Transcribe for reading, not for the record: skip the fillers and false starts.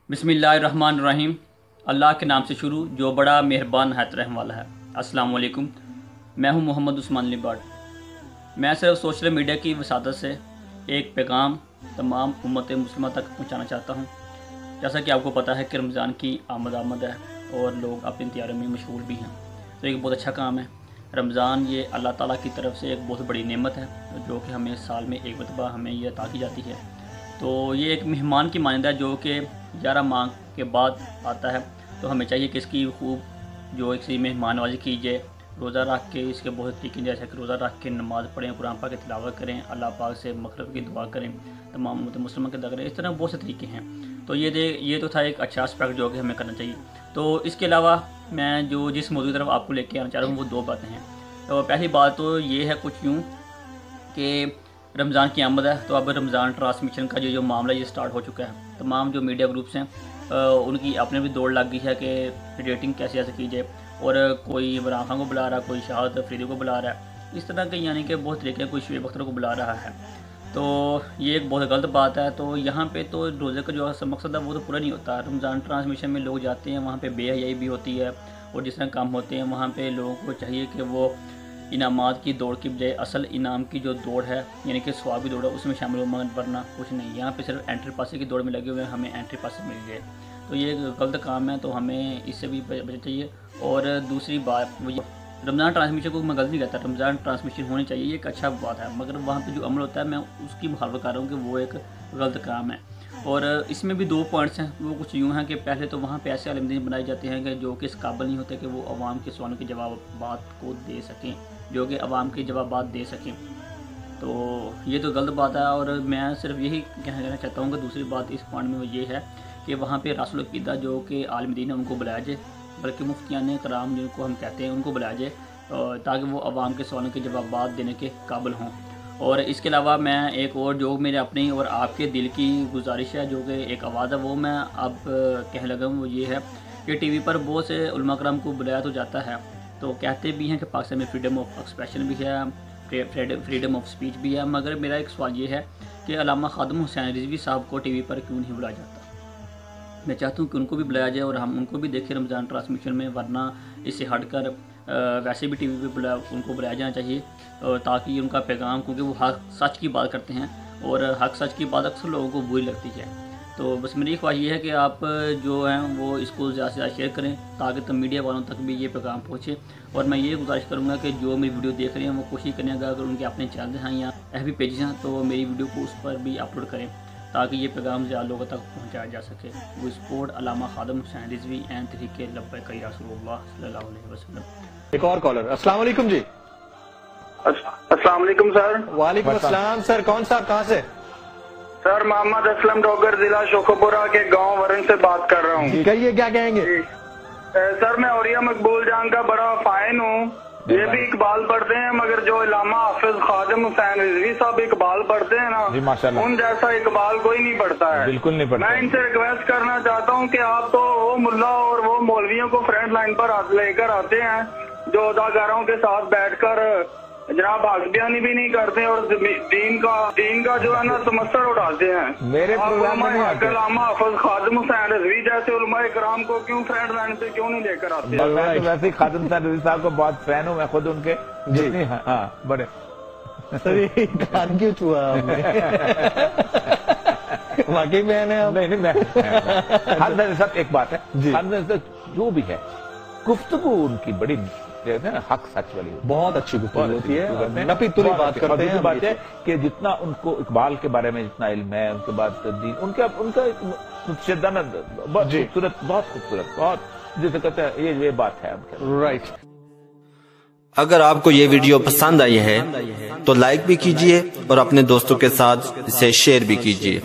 बिस्मिल्लाहिर्रहमानिर्रहीम। अल्लाह के नाम से शुरू जो बड़ा मेहरबान है रहम वाला है। अस्सलाम वालेकुम। मैं हूं मोहम्मद उस्मान लिबाड। मैं सिर्फ सोशल मीडिया की वसादत से एक पैगाम तमाम उम्मत मुस्लिमा तक पहुंचाना चाहता हूं। जैसा कि आपको पता है कि रमज़ान की आमद है और लोग अपनी तैयारी में मशगूल भी हैं, तो एक बहुत अच्छा काम है। रमज़ान ये अल्लाह ताला की तरफ से एक बहुत बड़ी नेमत है जो कि हमें साल में एक मरतबा हमें ये अता की जाती है। तो ये एक मेहमान की मानंद है जो कि 11 माह के बाद आता है। तो हमें चाहिए कि इसकी खूब जो एक मेहमान नवाजी कीजिए, रोज़ा रख के इसके बहुत तरीके जैसे कि रोज़ा रख के नमाज़ पढ़ें, कुरान पाक की तिलावत करें, अल्लाह पाक से मग़फ़िरत की दुआ करें, तमाम मुसलमान के दुआ करें। इस तरह बहुत से तरीके हैं। तो ये तो था एक अच्छा एस्पेक्ट जो कि हमें करना चाहिए। तो इसके अलावा मैं जिस मौजूद की तरफ आपको लेके आना चाह रहा हूँ वो दो बातें हैं। तो पहली बात तो ये है कुछ यूँ कि रमज़ान की आमद है, तो अब रमज़ान ट्रांसमिशन का जो मामला ये स्टार्ट हो चुका है। तमाम जो मीडिया ग्रुप्स हैं उनकी अपने भी दौड़ लग गई है कि रेटिंग कैसे की जाए, और कोई इमरान खान को बुला रहा है, कोई शाहिद अफरीदी को बुला रहा है, इस तरह के यानी कि बहुत तरीके, कोई शुएब अख्तर को बुला रहा है। तो ये एक बहुत गलत बात है। तो यहाँ पे तो रोज़े का जो मकसद है वो तो पूरा नहीं होता। रमज़ान ट्रांसमिशन में लोग जाते हैं, वहाँ पे बेहयाई भी होती है और जिस तरह काम होते हैं वहाँ पे लोगों को चाहिए कि वो इनामात की दौड़ की बजाय असल इनाम की जो दौड़ है यानी कि स्वाब की दौड़ है उसमें शामिल हो, मगर वरना कुछ नहीं। यहाँ पे सिर्फ एंट्री पास की दौड़ में लगे हुए हैं, हमें एंट्री पास मिल जाए, तो ये गलत काम है। तो हमें इससे भी बचना चाहिए। और दूसरी बात वो रमज़ान ट्रांसमिशन को मैं गलत नहीं कहता, रमज़ान ट्रांसमिशन होनी चाहिए, ये एक अच्छा बात है, मगर वहाँ पे जो अमल होता है मैं उसकी मुखालफत कर रहा हूँ कि वो एक गलत काम है। और इसमें भी दो पॉइंट्स हैं। वो कुछ यूँ हैं कि पहले तो वहाँ पे ऐसे आलिम बनाए जाते हैं कि जो कि इस काबिल नहीं होते कि वो अवाम के सवालों के जवाब को दे सकें, जो कि अवाम के जवाब दे सकें। तो ये तो गलत बात है। और मैं सिर्फ यही कहना चाहता हूँ कि दूसरी बात इस पॉइंट में वो ये है कि वहाँ पे रासुल अक़ीदा जो कि आलिम दीन है उनको बुलाया जाए, बल्कि मुफ्तियान कराम जिनको हम कहते हैं उनको बुलाया जाए, ताकि वो अवाम के सवालों के जवाब देने के काबिल हों। और इसके अलावा मैं एक और जो मेरे अपनी और आपके दिल की गुजारिश है, जो कि एक आवाज़ है, वो मैं अब कहने लगा हूँ। वो ये है कि टीवी पर बहुत से उलमा कराम को बुलाया तो जाता है, तो कहते भी हैं कि पाकिस्तान में फ्रीडम ऑफ एक्सप्रेशन भी है, फ्रीडम ऑफ स्पीच भी है, मगर मेरा एक सवाल ये है कि अल्लामा खादिम हुसैन रिजवी साहब को टीवी पर क्यों नहीं बुलाया जाता। मैं चाहता हूँ कि उनको भी बुलाया जाए और हम उनको भी देखें रमज़ान ट्रांसमिशन में, वरना इससे हटकर वैसे भी टीवी पे उनको बुलाया जाना चाहिए, ताकि उनका पैगाम, क्योंकि वो हक सच की बात करते हैं और हक सच की बात अक्सर लोगों को बुरी लगती है। तो बस मेरी ख्वाहिश ये है कि आप जो हैं वो इसको ज़्यादा से ज़्यादा शेयर करें, ताकि तब मीडिया वालों तक भी ये पैगाम पहुँचे। और मैं ये गुजारिश करूँगा कि जो मेरी वीडियो देख रहे हैं वो कोशिश करें, अगर उनके अपने चैनल हैं या FB पेज हैं तो मेरी वीडियो को उस पर भी अपलोड करें, ताकि ये पैगाम ज़्यादा लोगों तक पहुँचाया जा सके। वो support Allama Khadim Hussain Rizvi and तरीके लब्बैक या रसूलुल्लाह सल्लल्लाहु अलैहि वसल्लम। एक और कॉलर। अस्सलाम वालेकुम जी। अस्सलाम वालेकुम सर। वालेकुम अस्सलाम सर। कौन साहब, कहाँ से? सर मोहम्मद असलम डोगर, जिला शोखपुरा के गांव वरन से बात कर रहा हूँ। कहिए, क्या कहेंगे? सर मैं औरिया मकबूल जान का बड़ा फाइन हूँ। ये भी इकबाल पढ़ते हैं, मगर जो इलामा हाफिज खादिम हुसैन रिजवी साहब इकबाल पढ़ते हैं ना, उन जैसा इकबाल कोई नहीं पढ़ता है। बिल्कुल नहीं पढ़ता। मैं इनसे रिक्वेस्ट करना चाहता हूँ कि आप तो वो मुल्ला और वो मौलवियों को फ्रंट लाइन पर लेकर आते हैं जो अदाकारों के साथ बैठकर जनाब हसबियानी भी नहीं करते और दीन का जो है ना समस्या उड़ाते हैं। मेरे अल्लामा हाफिज खादिम हुसैन रिजवी जैसे उलमाए कराम को क्यों फ्रंट लाइन पे क्यों नहीं लेकर आते? मैं तो वैसे ही खादिम हुसैन रिजवी साहब को बहुत फैन हूँ, मैं खुद उनके जितनी बड़े। सर ये कान क्यों छुआ आपने? वाकई में नहीं मैं हर साहब एक बात है, जो भी है गुफ्तगू उनकी बड़ी हक सच वाली बहुत अच्छी गुफ्तगू होती है, नपी तुली बात करते हैं। बात है कि जितना उनको इकबाल के बारे में जितना इल्म है, उनके बाद दीन उनका बहुत खूबसूरत, बहुत जैसे कहते हैं ये बात है। राइट। अगर आपको ये वीडियो पसंद आई है तो लाइक भी कीजिए और अपने दोस्तों के साथ इसे शेयर भी कीजिए।